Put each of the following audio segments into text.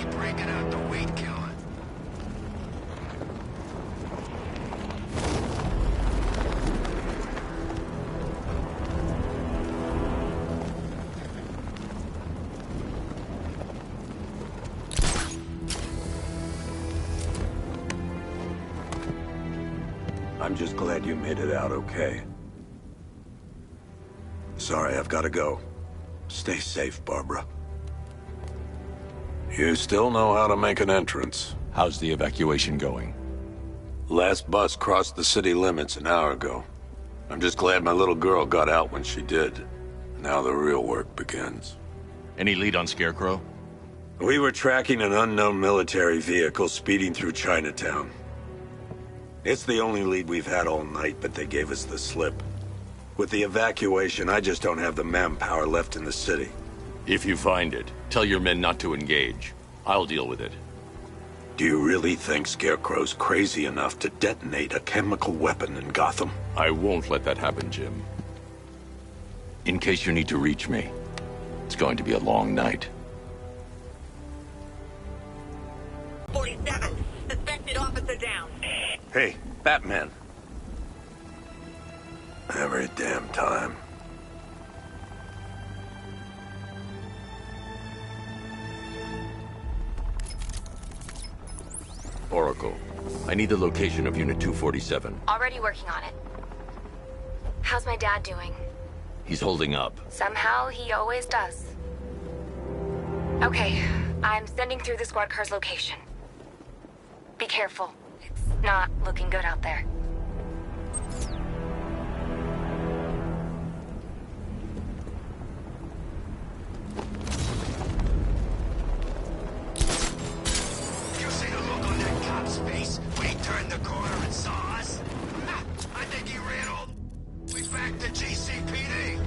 Keep breaking out the weed killer. I'm just glad you made it out okay. Sorry, I've got to go. Stay safe, Barbara. You still know how to make an entrance. How's the evacuation going? Last bus crossed the city limits an hour ago. I'm just glad my little girl got out when she did. Now the real work begins. Any lead on Scarecrow? We were tracking an unknown military vehicle speeding through Chinatown. It's the only lead we've had all night, but they gave us the slip. With the evacuation, I just don't have the manpower left in the city. If you find it, tell your men not to engage. I'll deal with it. Do you really think Scarecrow's crazy enough to detonate a chemical weapon in Gotham? I won't let that happen, Jim. In case you need to reach me, it's going to be a long night. 47. Suspected officer down. Hey, Batman. Every damn time. Oracle, I need the location of Unit 247. Already working on it. How's my dad doing? He's holding up. Somehow, he always does. Okay, I'm sending through the squad car's location. Be careful. It's not looking good out there. You see the look on that cop's face when he turned the corner and saw us? I think he ran all the way back to GCPD.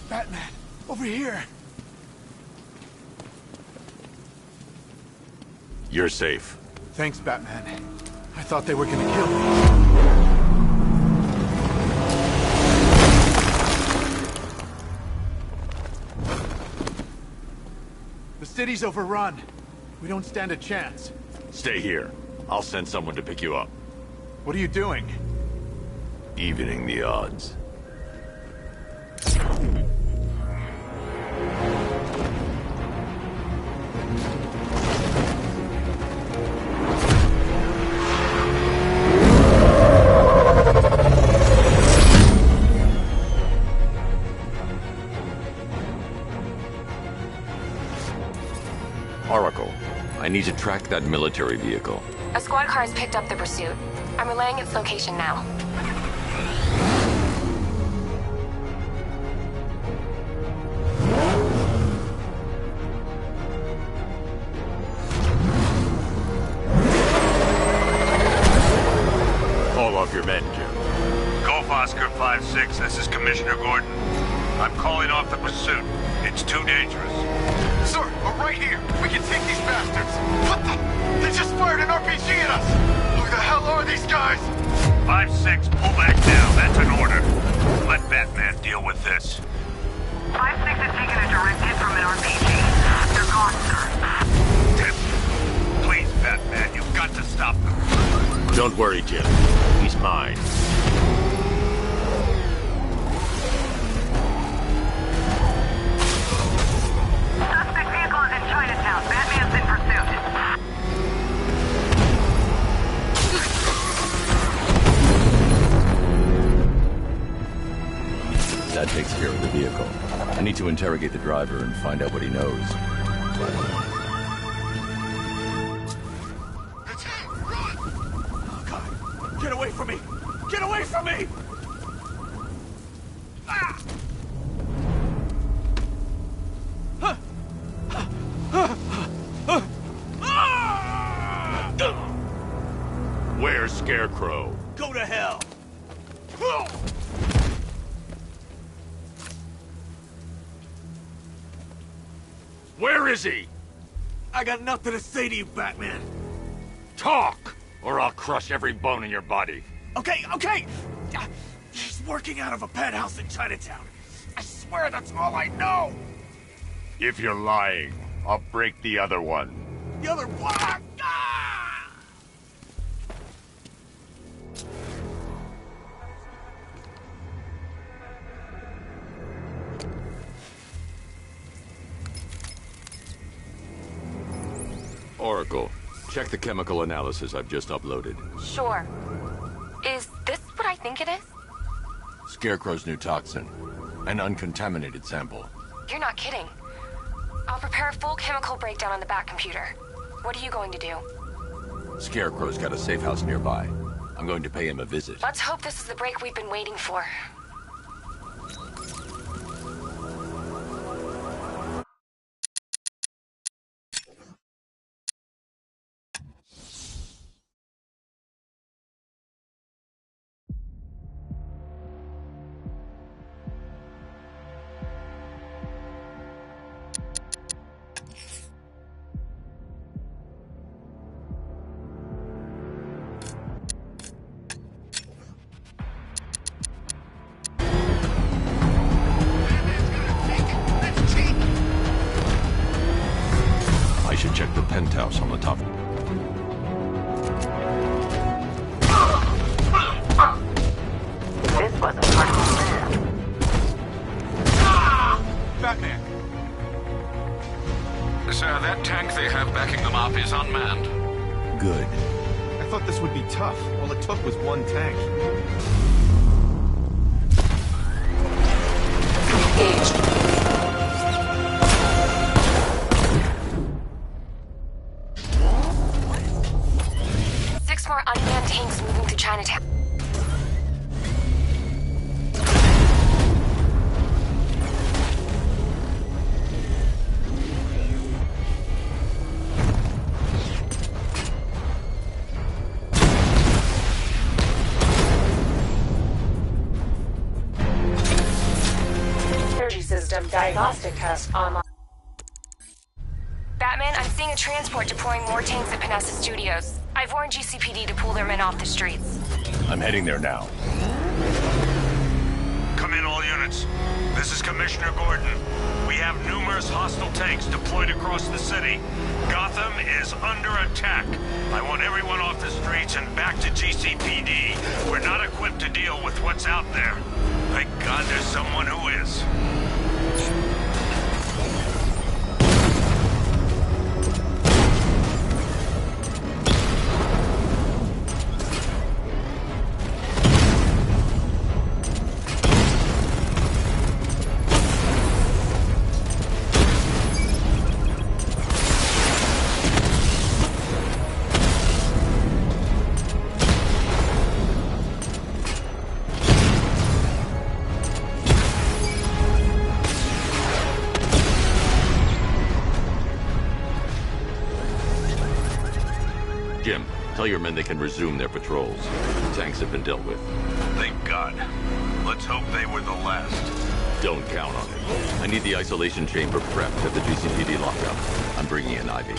Batman, over here. You're safe. Thanks, Batman. I thought they were gonna kill me. The city's overrun. We don't stand a chance. Stay here. I'll send someone to pick you up. What are you doing? Evening the odds. Oracle, I need to track that military vehicle. A squad car has picked up the pursuit. I'm relaying its location now. Call off your men, Jim. Golf Oscar 5-6, this is Commissioner Gordon. I'm calling off the pursuit. It's too dangerous. Sir, we're right here. We can take these bastards. What the? They just fired an RPG at us. Who the hell are these guys? 5-6, pull back down. That's an order. Let Batman deal with this. 5-6 has taken a direct hit from an RPG. They're gone, sir. Tim, please, Batman, you've got to stop them. Don't worry, Jim. He's mine. takes care of the vehicle. I need to interrogate the driver and find out what he knows. It's him! Run! Oh, God. Get away from me! Get away from me! Ah! Where's Scarecrow? Go to hell! Where is he? I got nothing to say to you, Batman. Talk, or I'll crush every bone in your body. Okay, okay! He's working out of a penthouse in Chinatown. I swear that's all I know! If you're lying, I'll break the other one. The other one! Ah! Oracle, check the chemical analysis I've just uploaded. Sure. Is this what I think it is? Scarecrow's new toxin. An uncontaminated sample. You're not kidding. I'll prepare a full chemical breakdown on the back computer. What are you going to do? Scarecrow's got a safe house nearby. I'm going to pay him a visit. Let's hope this is the break we've been waiting for. I should check the penthouse on the top. This wasn't part of the plan. Batman! Sir, that tank they have backing them up is unmanned. Good. I thought this would be tough. All it took was one tank. Six more unmanned tanks moving through Chinatown. Energy system diagnostic test online. Batman, I'm seeing a transport deploying more tanks at Panessa Studios. I've warned GCPD to pull their men off the streets. I'm heading there now. Come in, all units. This is Commissioner Gordon. We have numerous hostile tanks deployed across the city. Gotham is under attack. I want everyone off the streets and back to GCPD. We're not equipped to deal with what's out there. Thank God there's someone who is. Jim, tell your men they can resume their patrols. The tanks have been dealt with. Thank God. Let's hope they were the last. Don't count on it. I need the isolation chamber prepped at the GCPD lockup. I'm bringing in Ivy.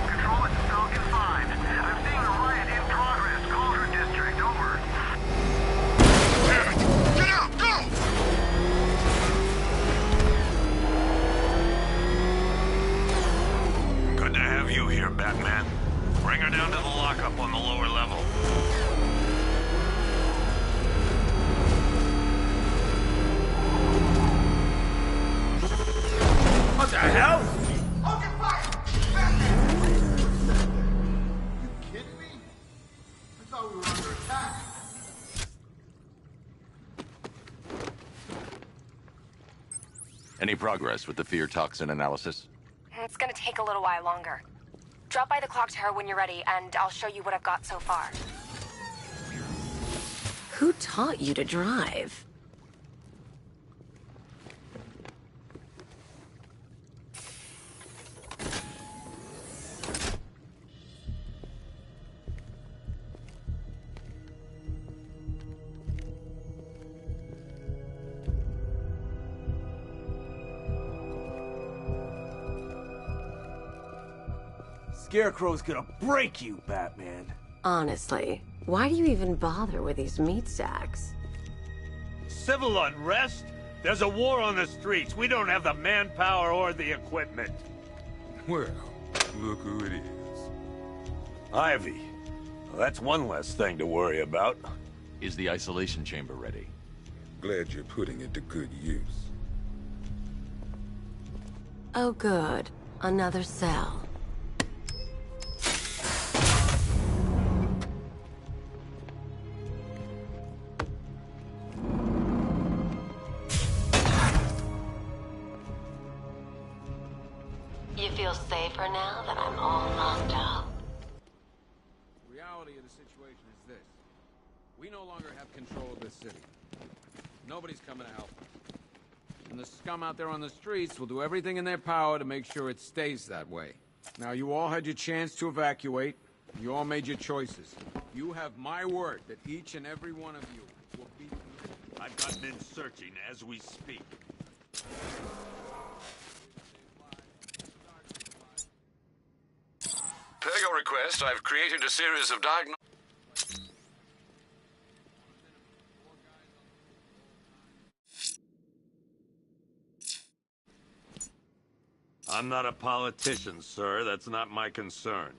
Control, it's Falcon 5. I'm seeing a riot in progress. Calder District, over. Damn it! Get out! Go! Good to have you here, Batman. Bring her down to the lockup on the lower level. What the hell? I'll get Any progress with the fear toxin analysis? It's gonna take a little while longer. Drop by the clock tower when you're ready, and I'll show you what I've got so far. Who taught you to drive? Scarecrow's gonna break you, Batman. Honestly, why do you even bother with these meat sacks? Civil unrest? There's a war on the streets. We don't have the manpower or the equipment. Well, look who it is. Ivy. Well, that's one less thing to worry about. Is the isolation chamber ready? Glad you're putting it to good use. Oh good, another cell. You feel safer now that I'm all locked up? The reality of the situation is this. We no longer have control of this city. Nobody's coming to help us. And the scum out there on the streets will do everything in their power to make sure it stays that way. Now, you all had your chance to evacuate. You all made your choices. You have my word that each and every one of you will be... I've got men searching as we speak. Per your request, I've created a series of I'm not a politician, sir. That's not my concern.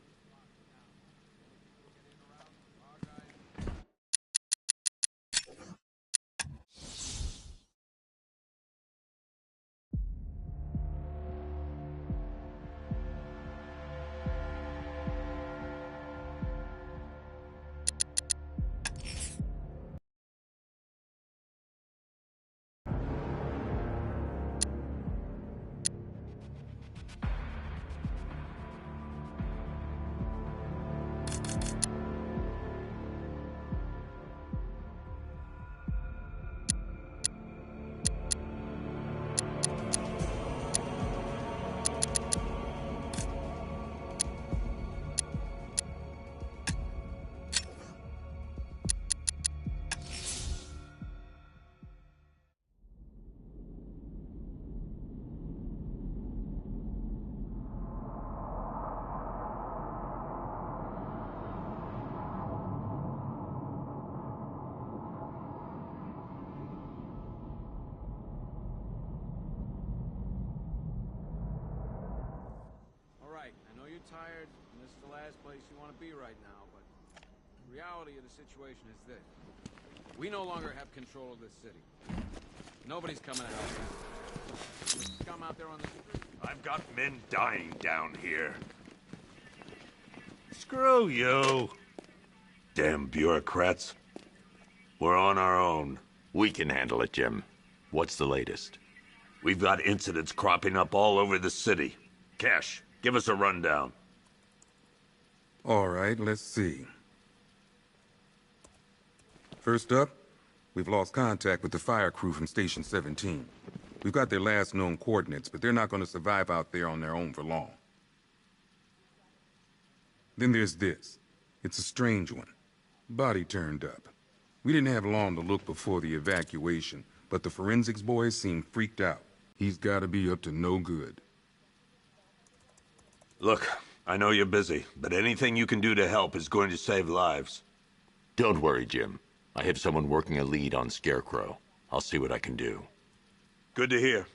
tired, and this is the last place you want to be right now, but the reality of the situation is this. We no longer have control of this city. Nobody's coming to help us. There's scum out there on the street. I've got men dying down here. Screw you. Damn bureaucrats. We're on our own. We can handle it, Jim. What's the latest? We've got incidents cropping up all over the city. Cash, give us a rundown. All right, let's see. First up, we've lost contact with the fire crew from Station 17. We've got their last known coordinates, but they're not going to survive out there on their own for long. Then there's this. It's a strange one. Body turned up. We didn't have long to look before the evacuation, but the forensics boys seem freaked out. He's got to be up to no good. Look, I know you're busy, but anything you can do to help is going to save lives. Don't worry, Jim. I have someone working a lead on Scarecrow. I'll see what I can do. Good to hear.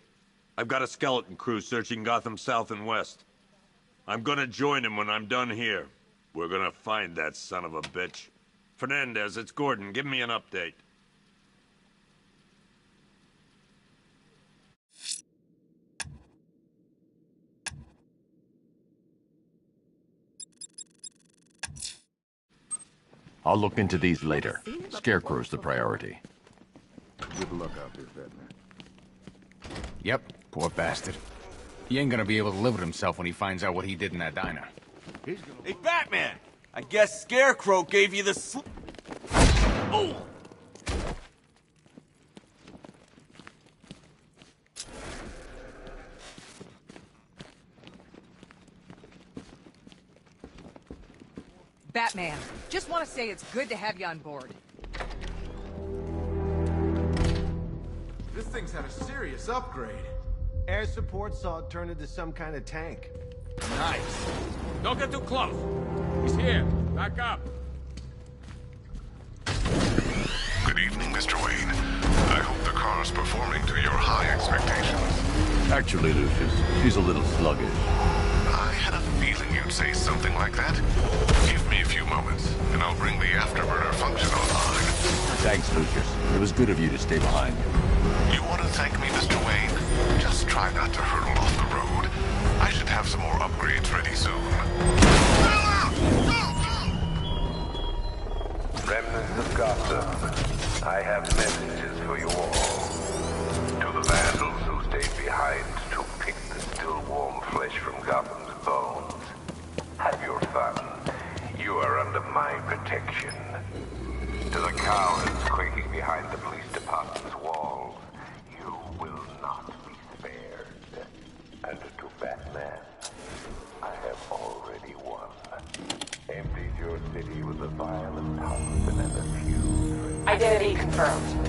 I've got a skeleton crew searching Gotham South and West. I'm gonna join him when I'm done here. We're gonna find that son of a bitch. Fernandez, it's Gordon. Give me an update. I'll look into these later. Scarecrow's the priority. Good luck out there, Batman. Yep. Poor bastard. He ain't gonna be able to live with himself when he finds out what he did in that diner. Hey, Batman! I guess Scarecrow gave you the Oh! Batman, just want to say it's good to have you on board. This thing's had a serious upgrade. Air support saw it turn into some kind of tank. Nice. Don't get too close. He's here. Back up. Good evening, Mr. Wayne. I hope the car's performing to your high expectations. Actually, Lucius, she's a little sluggish. I had a feeling you'd say something like that. Give me a few moments, and I'll bring the afterburner function online. Thanks, Lucius. It was good of you to stay behind. You want to thank me, Mr. Wayne? Just try not to hurtle off the road. I should have some more upgrades ready soon. Remnants of Gotham, I have messages for you all. To the vandals who stayed behind to pick the still warm flesh from Gotham's bones. Have your fun. You are under my protection. To the cowards quaking behind the police department's walls, you will not be spared. And to Batman, I have already won. Emptied your city with a violent toxin and a few. Identity confirmed.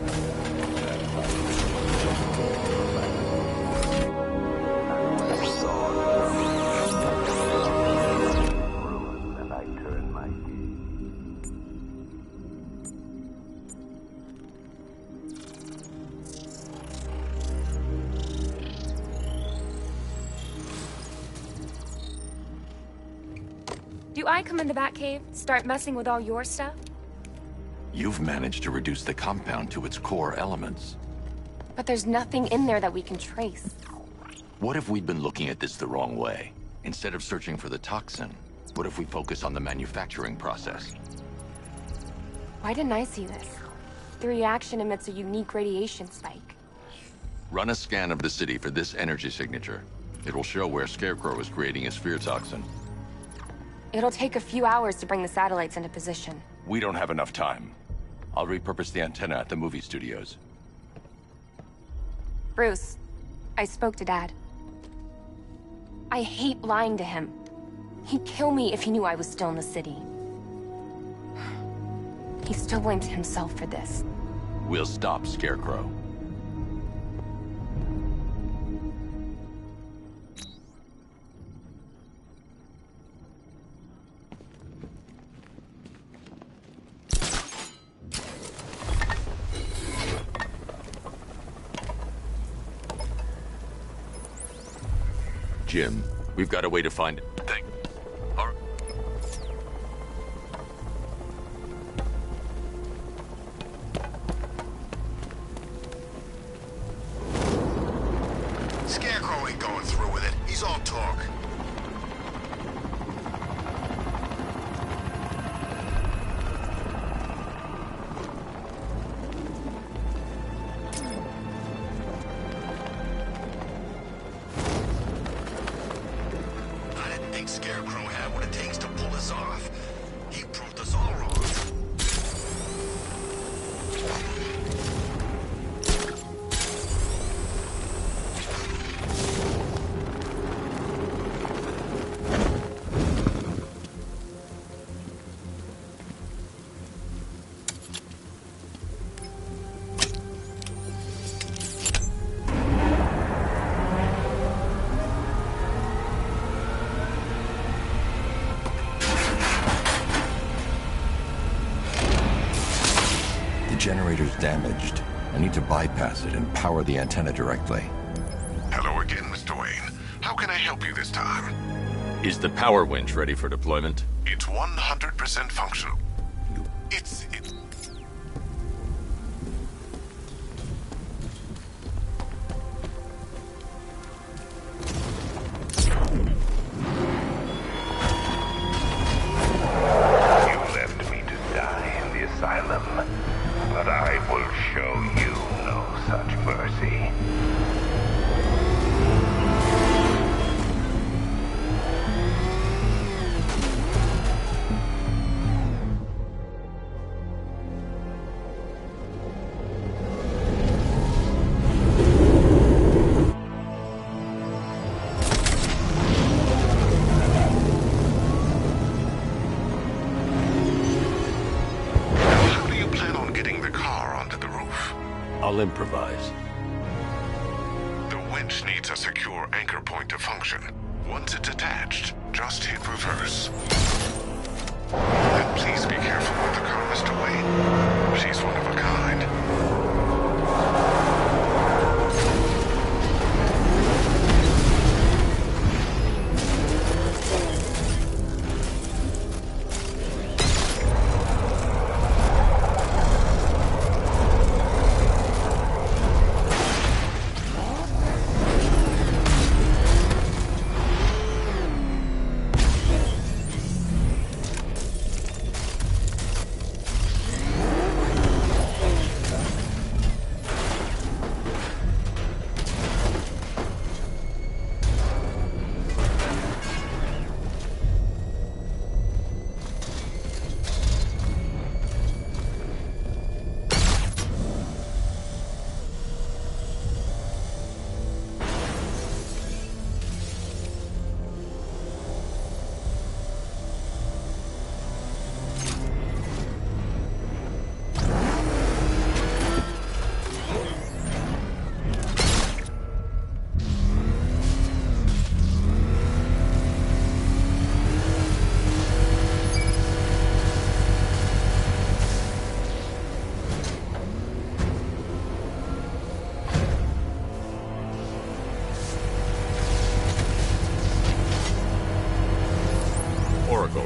And I turn my Do I come in the Batcave, start messing with all your stuff? You've managed to reduce the compound to its core elements. But there's nothing in there that we can trace. What if we'd been looking at this the wrong way? Instead of searching for the toxin, what if we focus on the manufacturing process? Why didn't I see this? The reaction emits a unique radiation spike. Run a scan of the city for this energy signature. It will show where Scarecrow is creating his fear toxin. It'll take a few hours to bring the satellites into position. We don't have enough time. I'll repurpose the antenna at the movie studios. Bruce, I spoke to Dad. I hate lying to him. He'd kill me if he knew I was still in the city. He still blames himself for this. We'll stop Scarecrow. Jim, we've got a way to find it. Scarecrow ain't going through with it. He's all talk. I didn't think Scarecrow had what it takes to pull this off. He proved us all wrong. Generator's damaged. I need to bypass it and power the antenna directly. Hello again, Mr. Wayne. How can I help you this time? Is the power winch ready for deployment? It's 100% functional. You left me to die in the asylum, but I will show you no such mercy. I'll improvise. The winch needs a secure anchor point to function. Once it's attached, just hit reverse. And please be careful with the car, Mr. Wayne. She's one of a kind.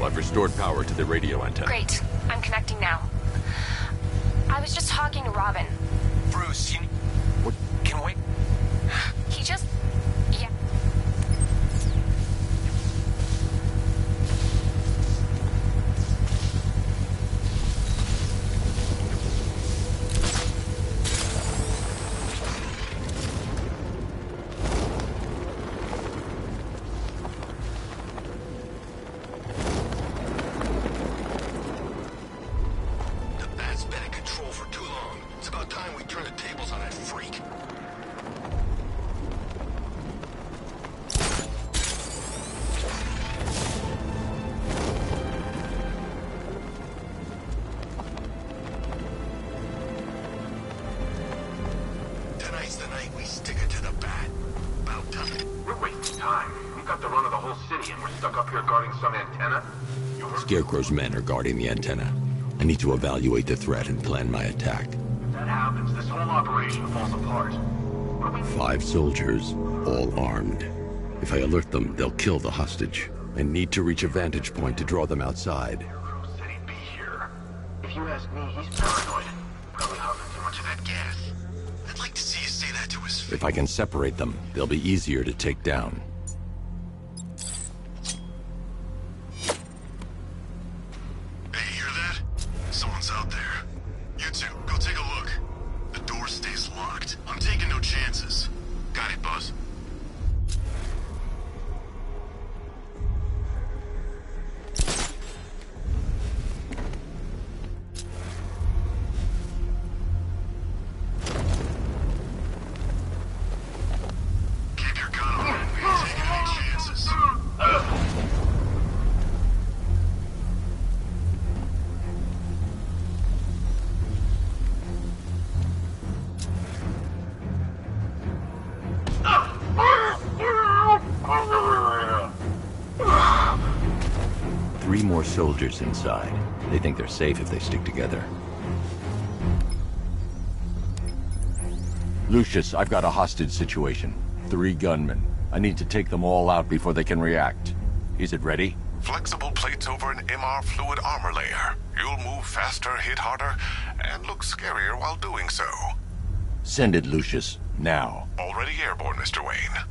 I've restored power to the radio antenna. Great. I'm connecting now. I was just talking to Robin. Bruce, What? Can we? He just... Yeah. Scarecrow's men are guarding the antenna. I need to evaluate the threat and plan my attack. If that happens, this whole operation falls apart. 5 soldiers, all armed. If I alert them, they'll kill the hostage. I need to reach a vantage point to draw them outside. Said he'd be here. If you ask me, he's paranoid. Probably huffing too much of that gas. I'd like to see you say that to his face. If I can separate them, they'll be easier to take down. Soldiers inside. They think they're safe if they stick together. Lucius, I've got a hostage situation. 3 gunmen. I need to take them all out before they can react. Is it ready? Flexible plates over an MR fluid armor layer. You'll move faster, hit harder, and look scarier while doing so. Send it, Lucius. Now. Already airborne, Mr. Wayne.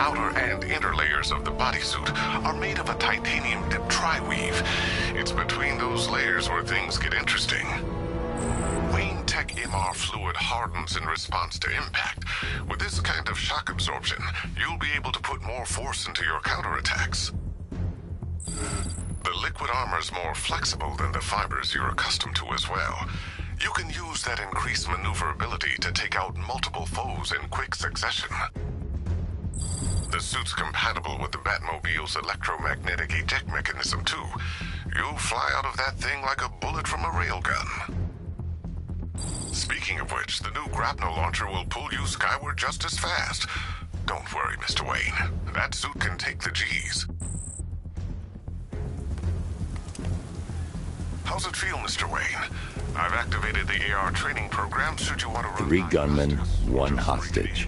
outer and inner layers of the bodysuit are made of a titanium-dipped tri-weave. It's between those layers where things get interesting. Wayne Tech MR fluid hardens in response to impact. With this kind of shock absorption, you'll be able to put more force into your counterattacks. The liquid armor's more flexible than the fibers you're accustomed to as well. You can use that increased maneuverability to take out multiple foes in quick succession. The suit's compatible with the Batmobile's electromagnetic eject mechanism, too. You'll fly out of that thing like a bullet from a railgun. Speaking of which, the new grapnel launcher will pull you skyward just as fast. Don't worry, Mr. Wayne. That suit can take the G's. How's it feel, Mr. Wayne? I've activated the AR training program should you want to run... 3 gunmen, 1 hostage.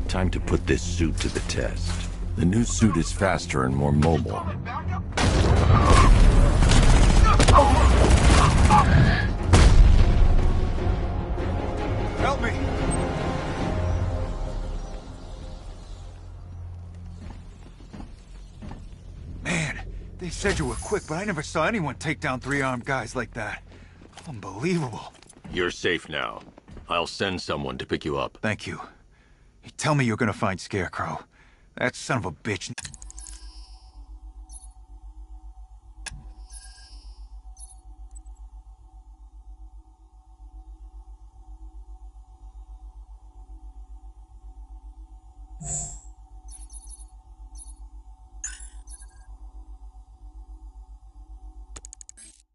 Time to put this suit to the test. The new suit is faster and more mobile. Help me! Man, they said you were quick, but I never saw anyone take down 3 armed guys like that. Unbelievable. You're safe now. I'll send someone to pick you up. Thank you. Tell me you're gonna find Scarecrow. That son of a bitch.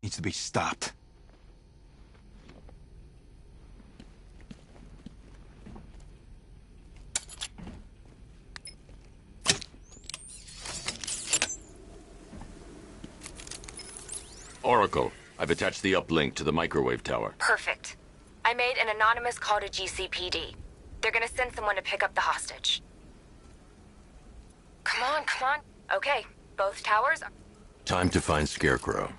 Needs to be stopped. Oracle, I've attached the uplink to the microwave tower. Perfect. I made an anonymous call to GCPD. They're gonna send someone to pick up the hostage. Come on, come on. Okay, both towers... Time to find Scarecrow.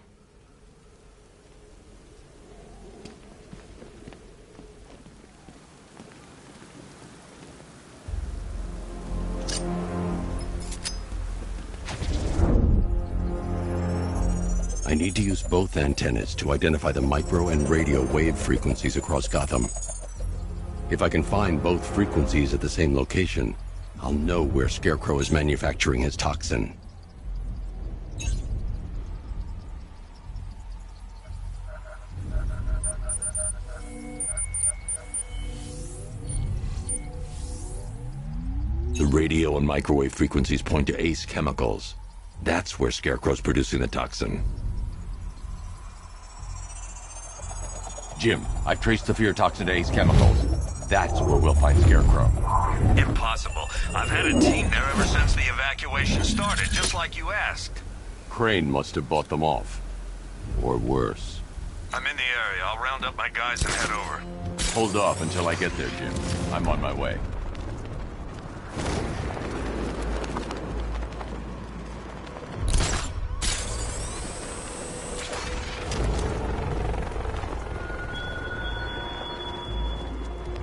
I need to use both antennas to identify the micro and radio wave frequencies across Gotham. If I can find both frequencies at the same location, I'll know where Scarecrow is manufacturing his toxin. The radio and microwave frequencies point to Ace Chemicals. That's where Scarecrow's producing the toxin. Jim, I've traced the fear toxin to Ace Chemicals. That's where we'll find Scarecrow. Impossible. I've had a team there ever since the evacuation started, just like you asked. Crane must have bought them off. Or worse. I'm in the area. I'll round up my guys and head over. Hold off until I get there, Jim. I'm on my way.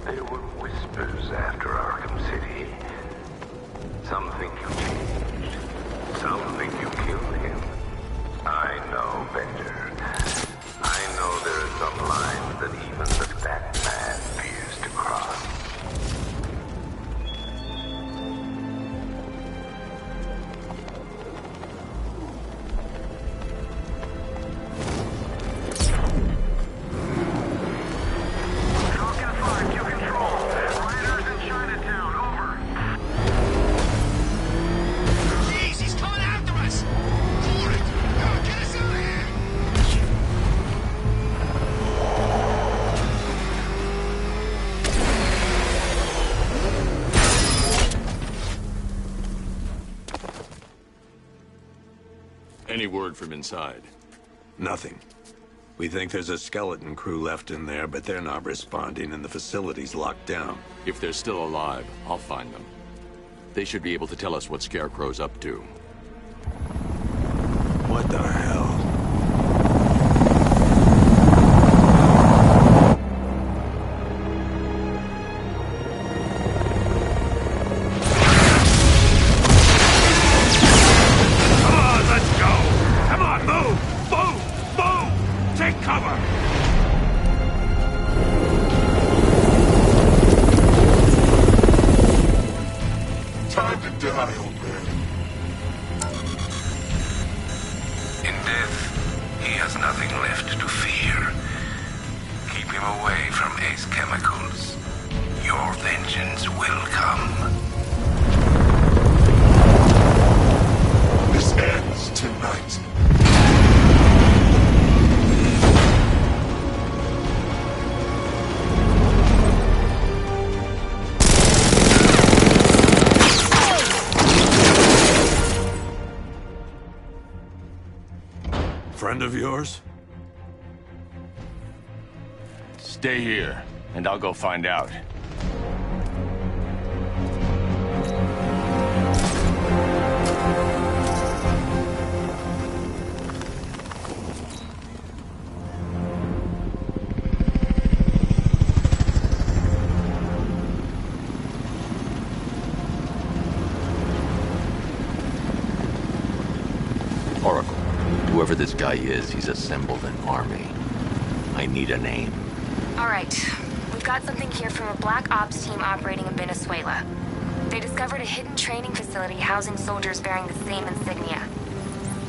There were whispers after Arkham City. Some think you changed. Some think you killed him. I know better. I know there are some lines that even the Batman fears to cross. Jeez, he's coming after us! Hold it! Now, get us out of here! Any word from inside? Nothing. We think there's a skeleton crew left in there, but they're not responding and the facility's locked down. If they're still alive, I'll find them. They should be able to tell us what Scarecrow's up to. What the hell? Take cover! Time to die, old man. In death, he has nothing left to fear. Keep him away from Ace Chemicals. Your vengeance will come. This ends tonight. Friend of yours? Stay here, and I'll go find out. Oracle, whoever this guy is, he's assembled an army. I need a name. All right. We've got something here from a Black Ops team operating in Venezuela. They discovered a hidden training facility housing soldiers bearing the same insignia.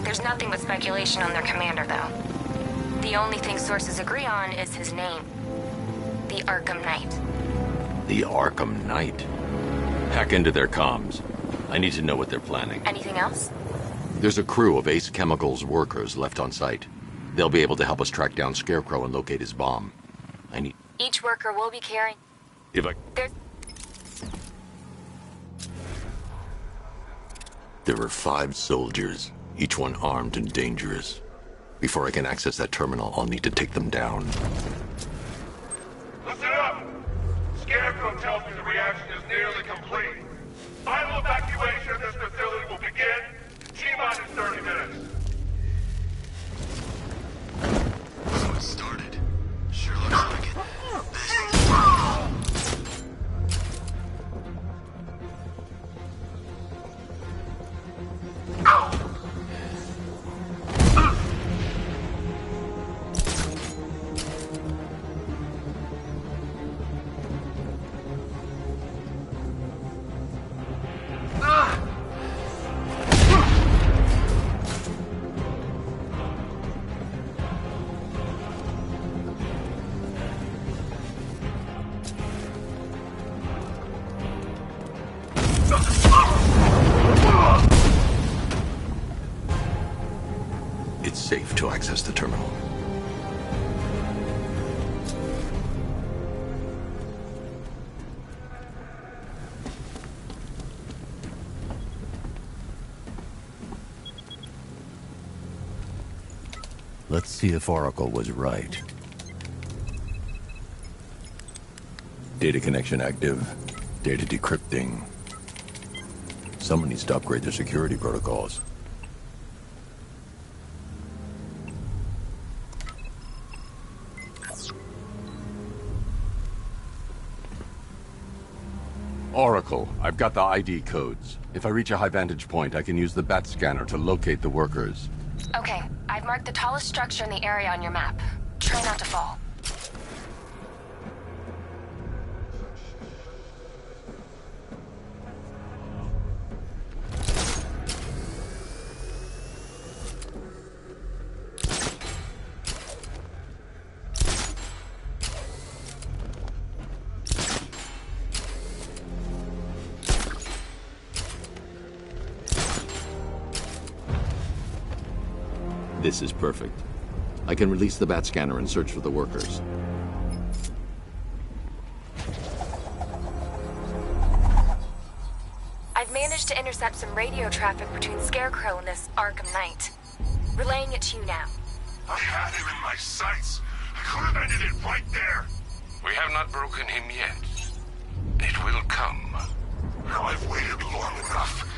There's nothing but speculation on their commander, though. The only thing sources agree on is his name. The Arkham Knight. The Arkham Knight? Hack into their comms. I need to know what they're planning. Anything else? There's a crew of Ace Chemicals workers left on site. They'll be able to help us track down Scarecrow and locate his bomb. I need... Each worker will be carrying... There are 5 soldiers, each one armed and dangerous. Before I can access that terminal, I'll need to take them down. Listen up! Scarecrow tells me the reaction is nearly complete. Final evacuation of this facility will begin T-minus 30 minutes. So it started. Sure looks like it. It's safe to access the terminal. Let's see if Oracle was right. Data connection active. Data decrypting. Someone needs to upgrade their security protocols. Oracle, I've got the ID codes. If I reach a high vantage point, I can use the bat scanner to locate the workers. Okay, I've marked the tallest structure in the area on your map. Try not to fall. This is perfect. I can release the bat scanner and search for the workers. I've managed to intercept some radio traffic between Scarecrow and this Arkham Knight. Relaying it to you now. I had him in my sights. I could have ended it right there. We have not broken him yet. It will come. Now I've waited long enough.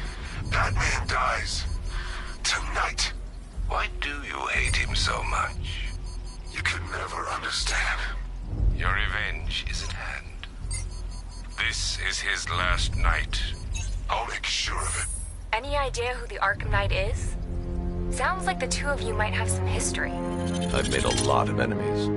Batman dies. Tonight. Why do you hate him so much? You can never understand. Your revenge is at hand. This is his last night. I'll make sure of it. Any idea who the Arkham Knight is? Sounds like the two of you might have some history. I've made a lot of enemies.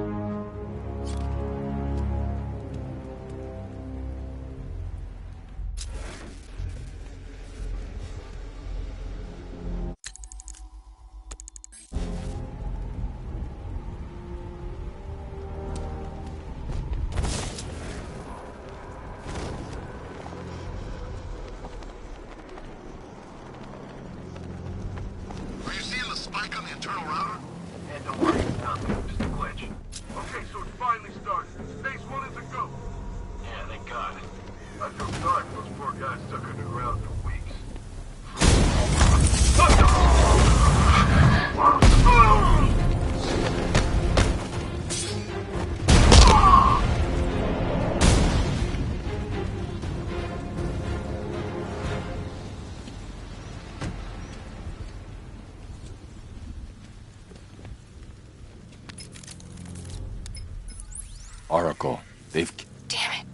Oracle, they've... Damn it.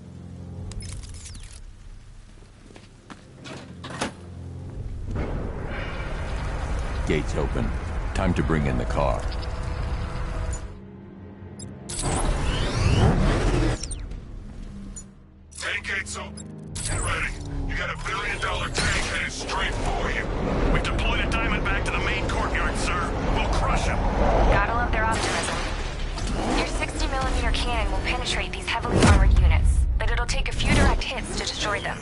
Gates open. Time to bring in the car. Tank gates open. Get ready. You got $1 billion tank headed straight for you. We've deployed a Diamondback to the main courtyard, sir. We'll crush him. Gotta love their optimism. Your 60mm cannon will penetrate these heavily armored units, but it'll take a few direct hits to destroy them.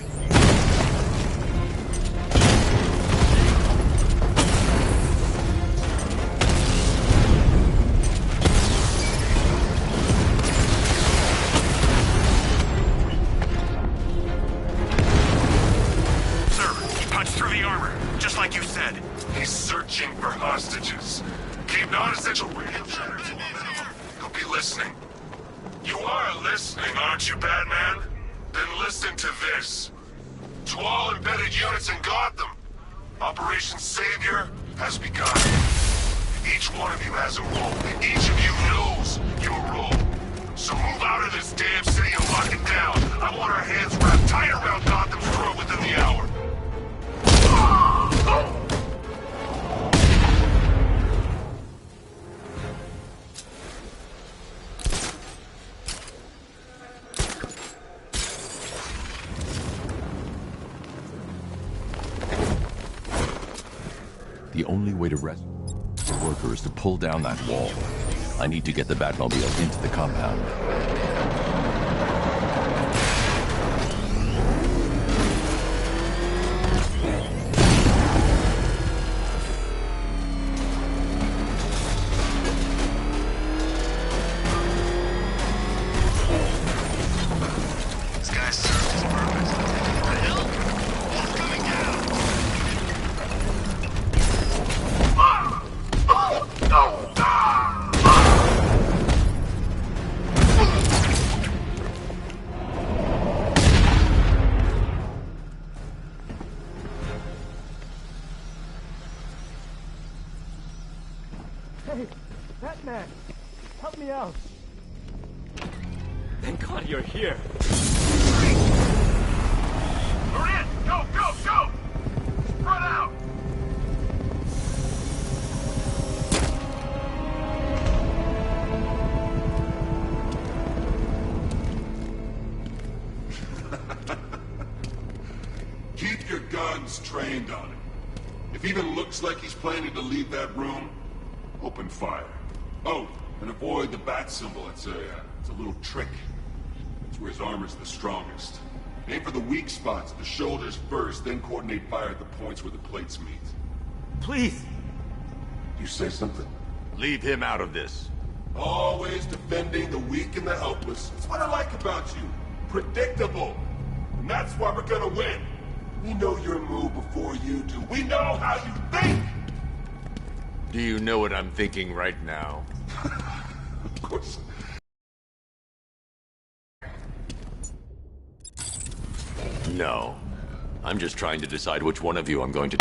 Sir, he punched through the armor, just like you said. He's searching for hostages. Keep non-essential radio chatter to a minimum. He'll be listening. You are listening, aren't you, Batman? Then listen to this. To all embedded units in Gotham, Operation Savior has begun. Each one of you has a role. Each of you knows your role. So move out of this damn city and lock it down. I want our hands wrapped tight around Gotham's throat within the hour. The only way to rescue the worker is to pull down that wall. I need to get the Batmobile into the compound. This guy served his purpose. What the hell? What's coming down? Hey, Batman! Help me out! Thank God you're here. We're in! Go, go, go! Spread out! Keep your guns trained on him. If he even looks like he's planning to leave that room, open fire. Oh, and avoid the bat symbol. It's a little trick. It's where his armor's the strongest. Aim for the weak spots, the shoulders first, then coordinate fire at the points where the plates meet. Please! You say something? Leave him out of this. Always defending the weak and the helpless. That's what I like about you. Predictable. And that's why we're gonna win. We know your move before you do. We know how you think! Do you know what I'm thinking right now? Of course. No. I'm just trying to decide which one of you I'm going to...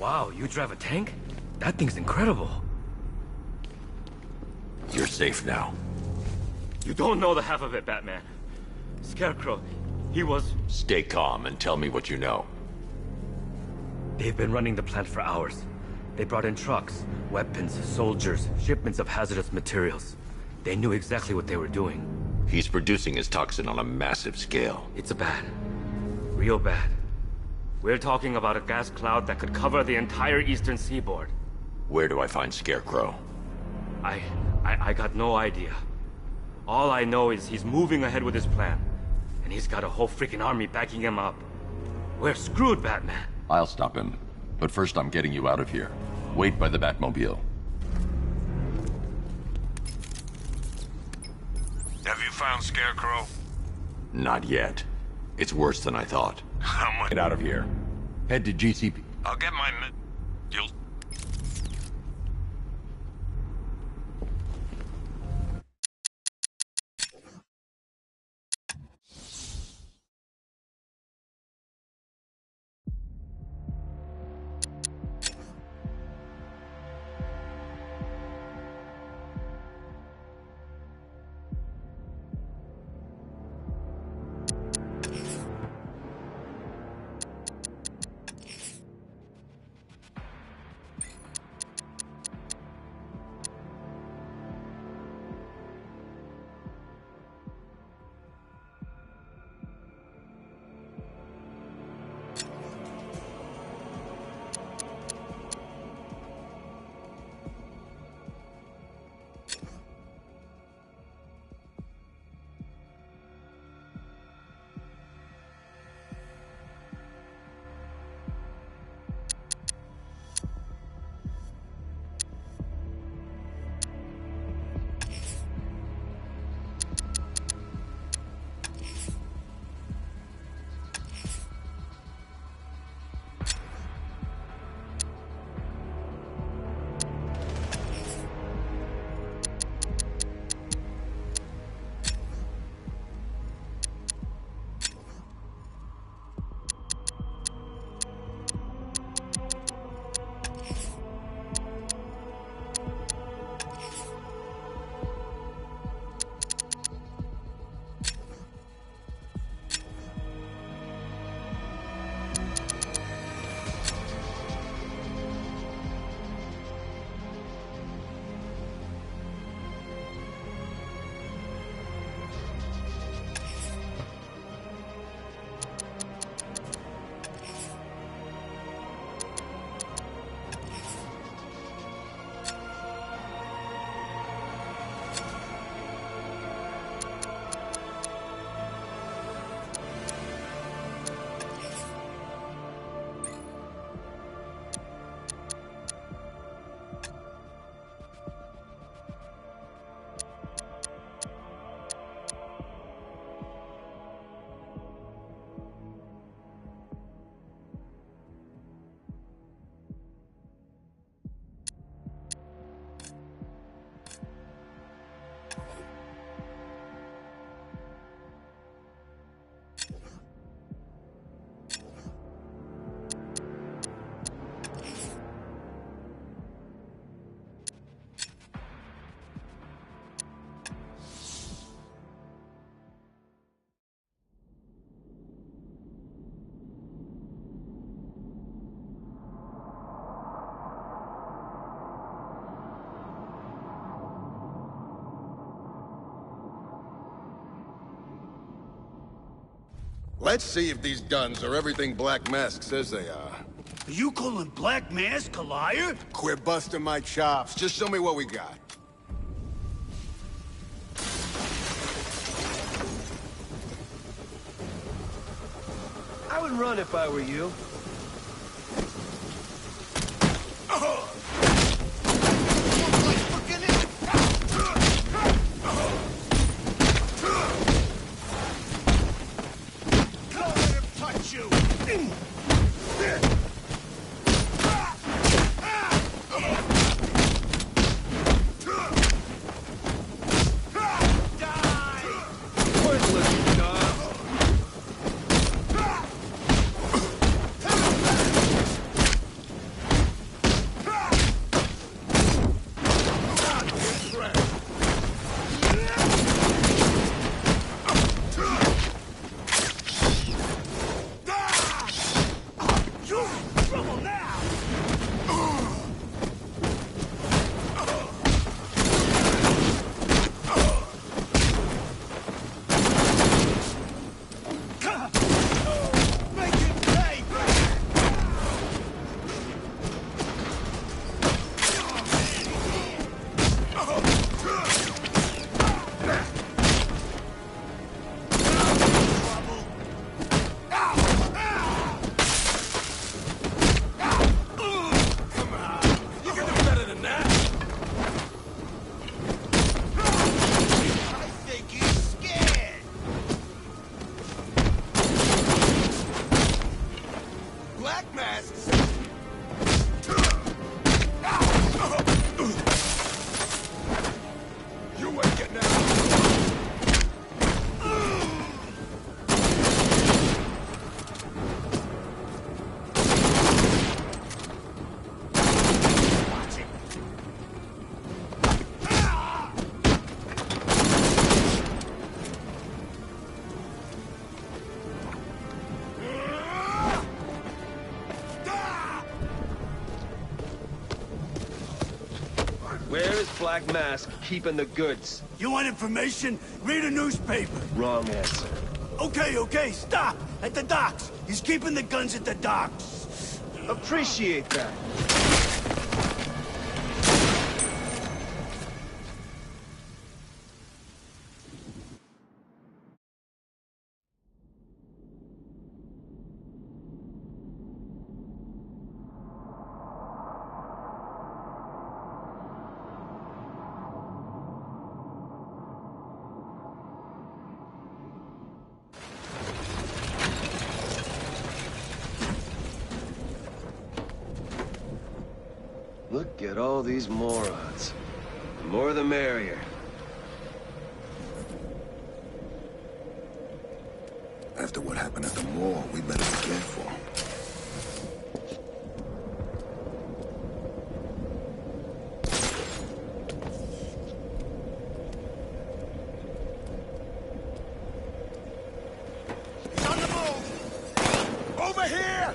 Wow, you drive a tank? That thing's incredible. You're safe now. You don't know the half of it, Batman. Scarecrow, he was... Stay calm and tell me what you know. They've been running the plant for hours. They brought in trucks, weapons, soldiers, shipments of hazardous materials. They knew exactly what they were doing. He's producing his toxin on a massive scale. It's bad. Real bad. We're talking about a gas cloud that could cover the entire eastern seaboard. Where do I find Scarecrow? I got no idea. All I know is he's moving ahead with his plan. And he's got a whole freaking army backing him up. We're screwed, Batman. I'll stop him. But first I'm getting you out of here. Wait by the Batmobile. Have you found Scarecrow? Not yet. It's worse than I thought. How much? Get out of here. Head to GCP. I'll get my... You'll... Let's see if these guns are everything Black Mask says they are. Are you calling Black Mask a liar? Quit busting my chops. Just show me what we got. I would run if I were you. Black Mask keeping the goods? You want information? Read a newspaper. Wrong answer. Okay, stop! At the docks! He's keeping the guns at the docks! Appreciate that. Look at all these morons. The more the merrier. After what happened at the mall, we better be careful. He's on the move! Over here!